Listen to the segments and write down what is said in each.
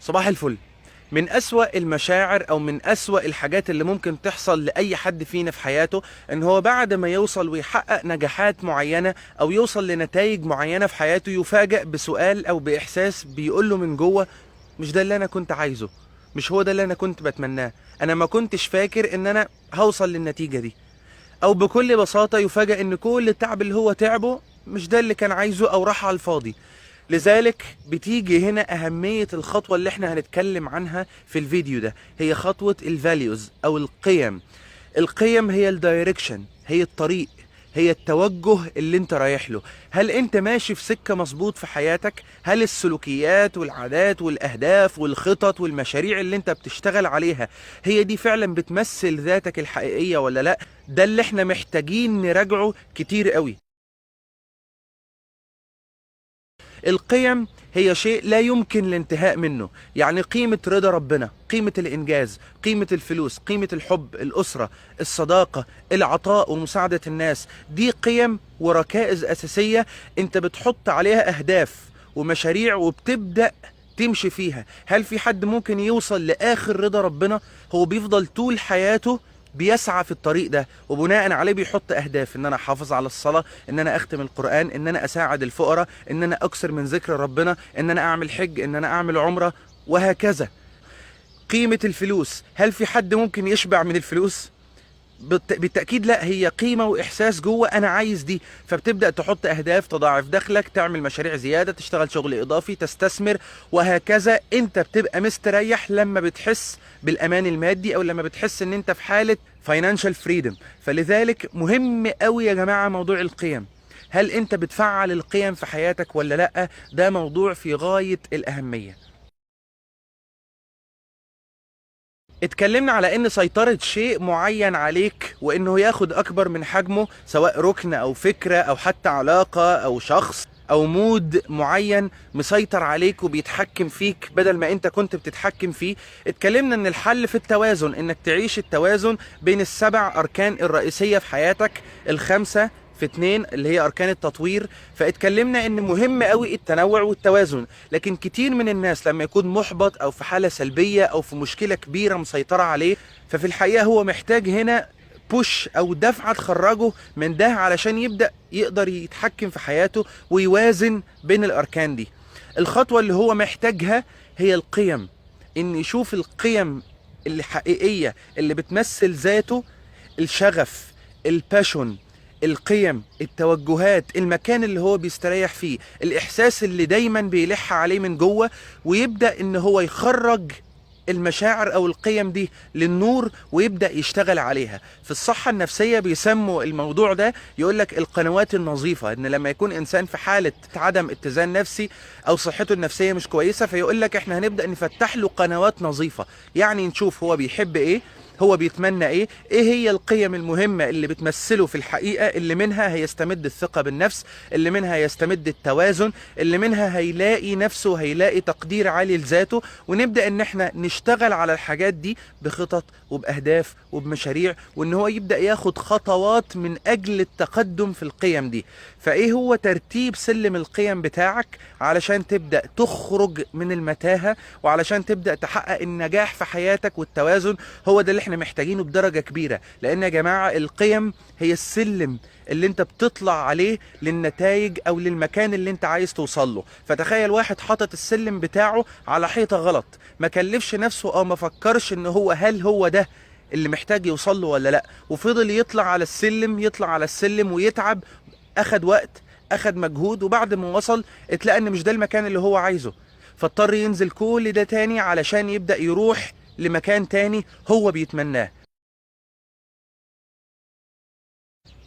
صباح الفل. من أسوأ المشاعر أو من أسوأ الحاجات اللي ممكن تحصل لأي حد فينا في حياته إن هو بعد ما يوصل ويحقق نجاحات معينة أو يوصل لنتائج معينة في حياته يفاجأ بسؤال أو بإحساس بيقوله من جوه: مش ده اللي أنا كنت عايزه، مش هو ده اللي أنا كنت بتمناه، أنا ما كنتش فاكر إن أنا هوصل للنتيجة دي. أو بكل بساطة يفاجأ إن كل التعب اللي هو تعبه مش ده اللي كان عايزه أو راح على الفاضي. لذلك بتيجي هنا أهمية الخطوة اللي احنا هنتكلم عنها في الفيديو ده، هي خطوة الفاليوز أو القيم. القيم هي الدايركشن، هي الطريق، هي التوجه اللي انت رايح له. هل انت ماشي في سكة مظبوط في حياتك؟ هل السلوكيات والعادات والأهداف والخطط والمشاريع اللي انت بتشتغل عليها هي دي فعلا بتمثل ذاتك الحقيقية ولا لا؟ ده اللي احنا محتاجين نراجعه كتير قوي. القيم هي شيء لا يمكن الانتهاء منه، يعني قيمة رضا ربنا، قيمة الإنجاز، قيمة الفلوس، قيمة الحب، الأسرة، الصداقة، العطاء ومساعدة الناس. دي قيم وركائز أساسية انت بتحط عليها أهداف ومشاريع وبتبدأ تمشي فيها. هل في حد ممكن يوصل لآخر رضا ربنا؟ هو بيفضل طول حياته بيسعى في الطريق ده، وبناء عليه بيحط اهداف: ان انا احافظ على الصلاة، ان انا اختم القرآن، ان انا اساعد الفقراء، ان انا اكثر من ذكر ربنا، ان انا اعمل حج، ان انا اعمل عمرة، وهكذا. قيمة الفلوس، هل في حد ممكن يشبع من الفلوس؟ بالتأكيد لا، هي قيمة وإحساس جوه أنا عايز دي. فبتبدأ تحط أهداف تضاعف دخلك، تعمل مشاريع زيادة، تشتغل شغل إضافي، تستثمر، وهكذا. أنت بتبقى مستريح لما بتحس بالأمان المادي أو لما بتحس أن أنت في حالة financial freedom. فلذلك مهم قوي يا جماعة موضوع القيم. هل أنت بتفعل القيم في حياتك ولا لأ؟ ده موضوع في غاية الأهمية. اتكلمنا على ان سيطرة شيء معين عليك وانه ياخد اكبر من حجمه، سواء ركن او فكرة او حتى علاقة او شخص او مود معين مسيطر عليك وبيتحكم فيك بدل ما انت كنت بتتحكم فيه. اتكلمنا ان الحل في التوازن، انك تعيش التوازن بين السبع اركان الرئيسية في حياتك، الخمسة في اتنين اللي هي اركان التطوير. فاتكلمنا ان مهم قوي التنوع والتوازن، لكن كتير من الناس لما يكون محبط او في حالة سلبية او في مشكلة كبيرة مسيطرة عليه، ففي الحقيقة هو محتاج هنا بوش او دفعة تخرجه من ده علشان يبدأ يقدر يتحكم في حياته ويوازن بين الاركان دي. الخطوة اللي هو محتاجها هي القيم، ان يشوف القيم الحقيقية اللي بتمثل ذاته: الشغف، الباشون، القيم، التوجهات، المكان اللي هو بيستريح فيه، الإحساس اللي دايما بيلح عليه من جوه، ويبدأ إن هو يخرج المشاعر أو القيم دي للنور ويبدأ يشتغل عليها. في الصحة النفسية بيسموا الموضوع ده، يقولك القنوات النظيفة. إن لما يكون إنسان في حالة عدم اتزان نفسي أو صحته النفسية مش كويسة، فيقولك إحنا هنبدأ نفتح له قنوات نظيفة، يعني نشوف هو بيحب إيه، هو بيتمنى ايه هي القيم المهمة اللي بتمثله في الحقيقة، اللي منها هيستمد الثقة بالنفس، اللي منها هيستمد التوازن، اللي منها هيلاقي نفسه، هيلاقي تقدير عالي لذاته. ونبدأ ان احنا نشتغل على الحاجات دي بخطط وبأهداف وبمشاريع، وان هو يبدأ ياخد خطوات من اجل التقدم في القيم دي. فايه هو ترتيب سلم القيم بتاعك علشان تبدأ تخرج من المتاهة وعلشان تبدأ تحقق النجاح في حياتك والتوازن؟ هو ده اللي احنا محتاجينه بدرجة كبيرة، لان يا جماعة القيم هي السلم اللي انت بتطلع عليه للنتائج او للمكان اللي انت عايز توصل له. فتخيل واحد حاطط السلم بتاعه على حيطة غلط، ما كلفش نفسه او ما فكرش ان هل هو ده اللي محتاج يوصل له ولا لا، وفضل يطلع على السلم يطلع على السلم ويتعب، اخد وقت، اخد مجهود، وبعد ما وصل اتلقى ان مش ده المكان اللي هو عايزه، فاضطر ينزل كل ده تاني علشان يبدأ يروح لمكان تاني هو بيتمناه.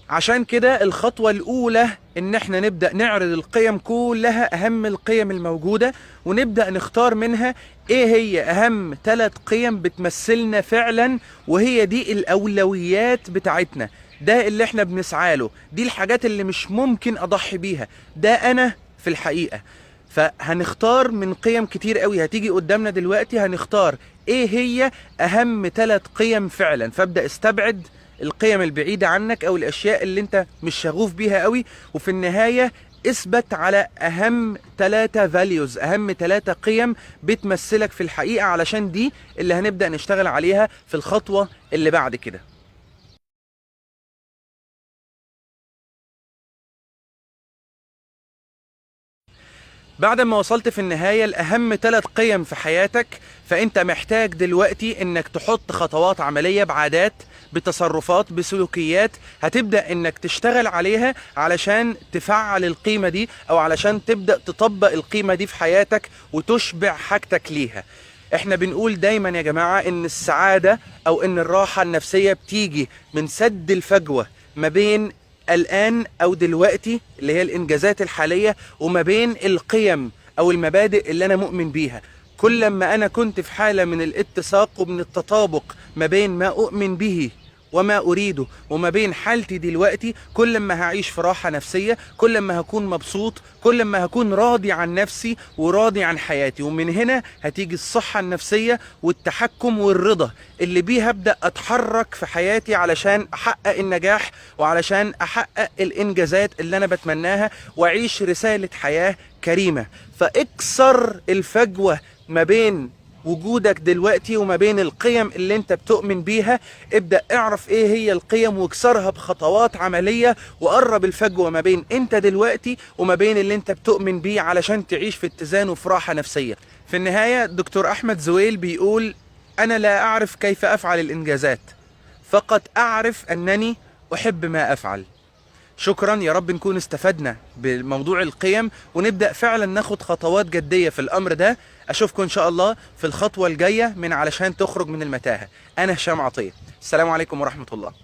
عشان كده الخطوة الأولى إن احنا نبدأ نعرض القيم كلها، أهم القيم الموجودة، ونبدأ نختار منها إيه هي أهم 3 قيم بتمثلنا فعلا، وهي دي الأولويات بتاعتنا، ده اللي احنا بنسعى له، دي الحاجات اللي مش ممكن أضحي بيها، ده أنا في الحقيقة. فهنختار من قيم كتير قوي هتيجي قدامنا دلوقتي، هنختار ايه هي اهم 3 قيم فعلا. فابدأ استبعد القيم البعيدة عنك او الاشياء اللي انت مش شغوف بيها قوي، وفي النهاية اثبت على اهم 3 values، اهم 3 قيم بتمثلك في الحقيقة، علشان دي اللي هنبدأ نشتغل عليها في الخطوة اللي بعد كده. بعد ما وصلت في النهاية لأهم 3 قيم في حياتك، فأنت محتاج دلوقتي إنك تحط خطوات عملية بعادات، بتصرفات، بسلوكيات هتبدأ إنك تشتغل عليها علشان تفعل القيمة دي، أو علشان تبدأ تطبق القيمة دي في حياتك وتشبع حاجتك ليها. احنا بنقول دايما يا جماعة إن السعادة أو إن الراحة النفسية بتيجي من سد الفجوة ما بين الآن أو دلوقتي اللي هي الإنجازات الحالية، وما بين القيم أو المبادئ اللي أنا مؤمن بيها. كل ما أنا كنت في حالة من الاتساق ومن التطابق ما بين ما أؤمن به وما أريده وما بين حالتي دلوقتي، كل ما هعيش في راحة نفسية، كل ما هكون مبسوط، كل ما هكون راضي عن نفسي وراضي عن حياتي. ومن هنا هتيجي الصحة النفسية والتحكم والرضا اللي بيه هبدأ أتحرك في حياتي علشان أحقق النجاح وعلشان أحقق الإنجازات اللي أنا بتمناها وأعيش رسالة حياة كريمة. فاكسر الفجوة ما بين وجودك دلوقتي وما بين القيم اللي انت بتؤمن بيها. ابدأ اعرف ايه هي القيم واكسرها بخطوات عملية، وقرب الفجوة ما بين انت دلوقتي وما بين اللي انت بتؤمن بيه علشان تعيش في اتزان وفي راحة نفسية. في النهاية دكتور احمد زويل بيقول: انا لا اعرف كيف افعل الانجازات، فقط اعرف انني احب ما افعل. شكرا، يا رب نكون استفدنا بموضوع القيم ونبدأ فعلا ناخد خطوات جدية في الأمر ده. أشوفكم إن شاء الله في الخطوة الجاية من علشان تخرج من المتاهة. أنا هشام عطية، السلام عليكم ورحمة الله.